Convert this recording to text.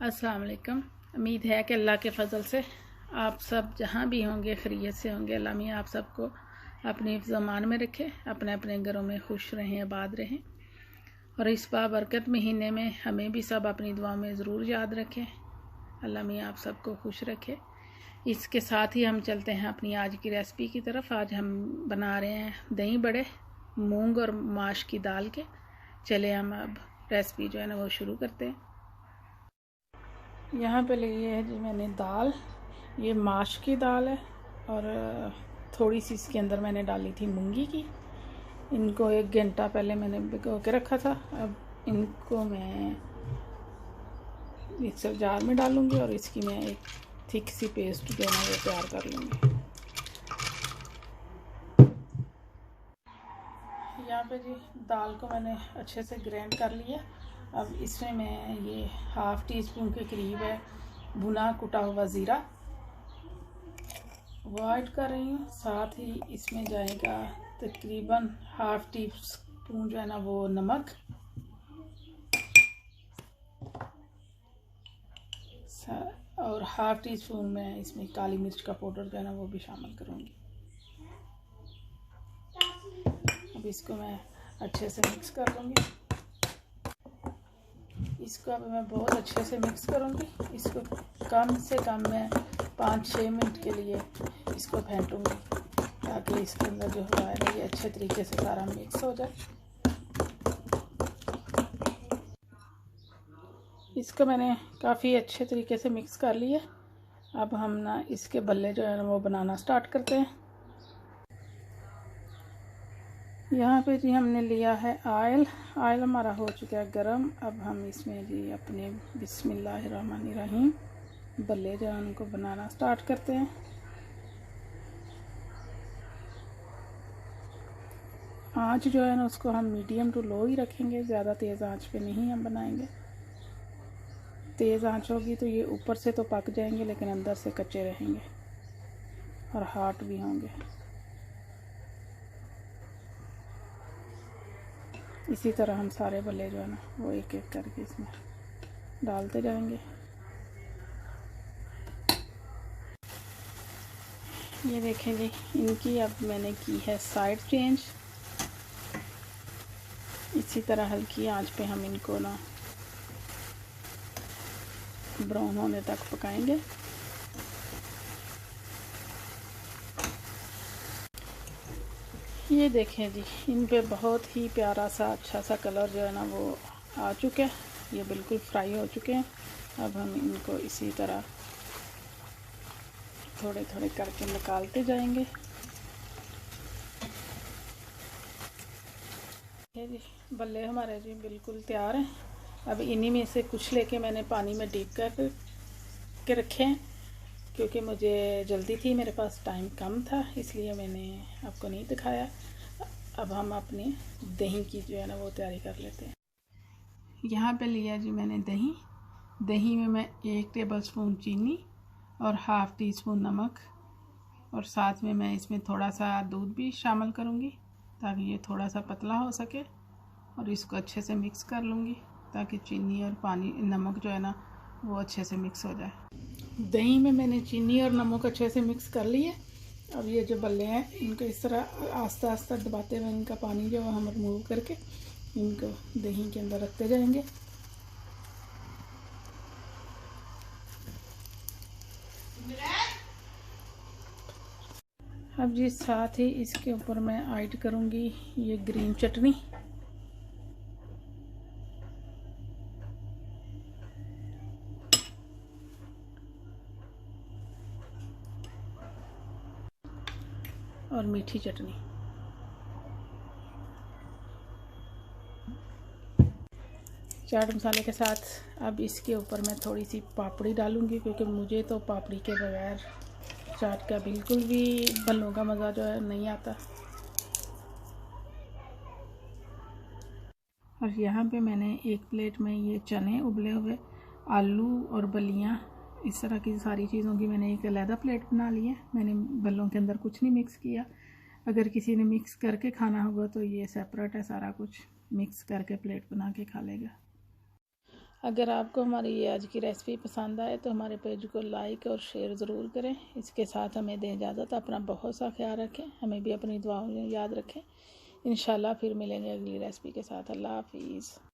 अस्सलाम वालेकुम। उम्मीद है कि अल्लाह के फ़ज़ल से आप सब जहाँ भी होंगे खैरियत से होंगे। अल्लाह मियाँ आप सबको अपने ज़मान में रखे, अपने अपने घरों में खुश रहें, आबाद रहें। और इस बाबरकत महीने में हमें भी सब अपनी दुआ में ज़रूर याद रखें। अल्लाह मियाँ आप सबको खुश रखे। इसके साथ ही हम चलते हैं अपनी आज की रेसिपी की तरफ। आज हम बना रहे हैं दही बड़े मूंग और माश की दाल के। चले हम अब रेसिपी जो है ना वो शुरू करते हैं। यहाँ पे लिए है जी मैंने दाल, ये माश की दाल है और थोड़ी सी इसके अंदर मैंने डाली थी मूंगी की। इनको 1 घंटा पहले मैंने भिगो के रखा था। अब इनको मैं मिक्सर जार में डालूंगी और इसकी मैं एक थिक सी पेस्ट जो है वो तैयार कर लूँगी। यहाँ पे जी दाल को मैंने अच्छे से ग्राइंड कर लिया। अब इसमें मैं ये ½ टीस्पून के करीब है भुना कुटा हुआ ज़ीरा वो ऐड कर रही हूँ। साथ ही इसमें जाएगा तकरीबन ½ टीस्पून जो है ना वो नमक, और ½ टीस्पून मैं इसमें काली मिर्च का पाउडर जो है ना वो भी शामिल करूँगी। अब इसको मैं अच्छे से मिक्स कर लूँगी। इसको अब मैं बहुत अच्छे से मिक्स करूँगी। इसको कम से कम मैं 5-6 मिनट के लिए इसको फेंटूँगी ताकि इसके अंदर जो हुआ है ये अच्छे तरीके से सारा मिक्स हो जाए। इसको मैंने काफ़ी अच्छे तरीके से मिक्स कर लिया। अब हम ना इसके बल्ले जो है ना वो बनाना स्टार्ट करते हैं। यहाँ पे जी हमने लिया है ऑयल हमारा हो चुका है गरम। अब हम इसमें जी अपने बिस्मिल्लाहिर्रहमानिर्रहीम बल्ले जो है उनको बनाना स्टार्ट करते हैं। आँच जो है ना उसको हम मीडियम टू लो ही रखेंगे, ज़्यादा तेज़ आँच पे नहीं हम बनाएंगे। तेज़ आँच होगी तो ये ऊपर से तो पक जाएंगे लेकिन अंदर से कच्चे रहेंगे और हार्ड भी होंगे। इसी तरह हम सारे बल्ले जो है ना वो एक एक करके इसमें डालते जाएंगे। ये देखें जी इनकी अब मैंने की है साइड चेंज। इसी तरह हल्की आंच पे हम इनको ना ब्राउन होने तक पकाएंगे। ये देखें जी इन पे बहुत ही प्यारा सा अच्छा सा कलर जो है ना वो आ चुका है। ये बिल्कुल फ्राई हो चुके हैं। अब हम इनको इसी तरह थोड़े थोड़े करके निकालते जाएंगे। ये जी बल्ले हमारे जी बिल्कुल तैयार हैं। अब इन्हीं में से कुछ लेके मैंने पानी में डीप कर के रखे हैं क्योंकि मुझे जल्दी थी, मेरे पास टाइम कम था इसलिए मैंने आपको नहीं दिखाया। अब हम अपने दही की जो है ना वो तैयारी कर लेते हैं। यहाँ पे लिया जी मैंने दही में मैं 1 टेबलस्पून चीनी और ½ टीस्पून नमक और साथ में मैं इसमें थोड़ा सा दूध भी शामिल करूँगी ताकि ये थोड़ा सा पतला हो सके। और इसको अच्छे से मिक्स कर लूँगी ताकि चीनी और पानी नमक जो है ना वो अच्छे से मिक्स हो जाए। दही में मैंने चीनी और नमक अच्छे से मिक्स कर लिए। अब ये जो बल्ले हैं इनको इस तरह आस्ता आस्ता दबाते हुए इनका पानी जो है हम रिमूव करके इनको दही के अंदर रखते जाएंगे। अब जी साथ ही इसके ऊपर मैं ऐड करूँगी ये ग्रीन चटनी। और मीठी चटनी। चाट मसाले के साथ अब इसके ऊपर मैं थोड़ी सी पापड़ी डालूँगी क्योंकि मुझे तो पापड़ी के बगैर चाट का बिल्कुल भी बल्लों का मज़ा जो है नहीं आता। और यहाँ पे मैंने एक प्लेट में ये चने उबले हुए, आलू और बलियाँ, इस तरह की सारी चीज़ों की मैंने एक अलहदा प्लेट बना ली है। मैंने बल्लों के अंदर कुछ नहीं मिक्स किया। अगर किसी ने मिक्स करके खाना होगा तो ये सेपरेट है, सारा कुछ मिक्स करके प्लेट बना के खा लेगा। अगर आपको हमारी ये आज की रेसिपी पसंद आए तो हमारे पेज को लाइक और शेयर ज़रूर करें। इसके साथ हमें दें इजाज़त। अपना बहुत सा ख्याल रखें, हमें भी अपनी दुआओं में याद रखें। इंशाल्लाह फिर मिलेंगे अगली रेसिपी के साथ। अल्लाह हाफिज़।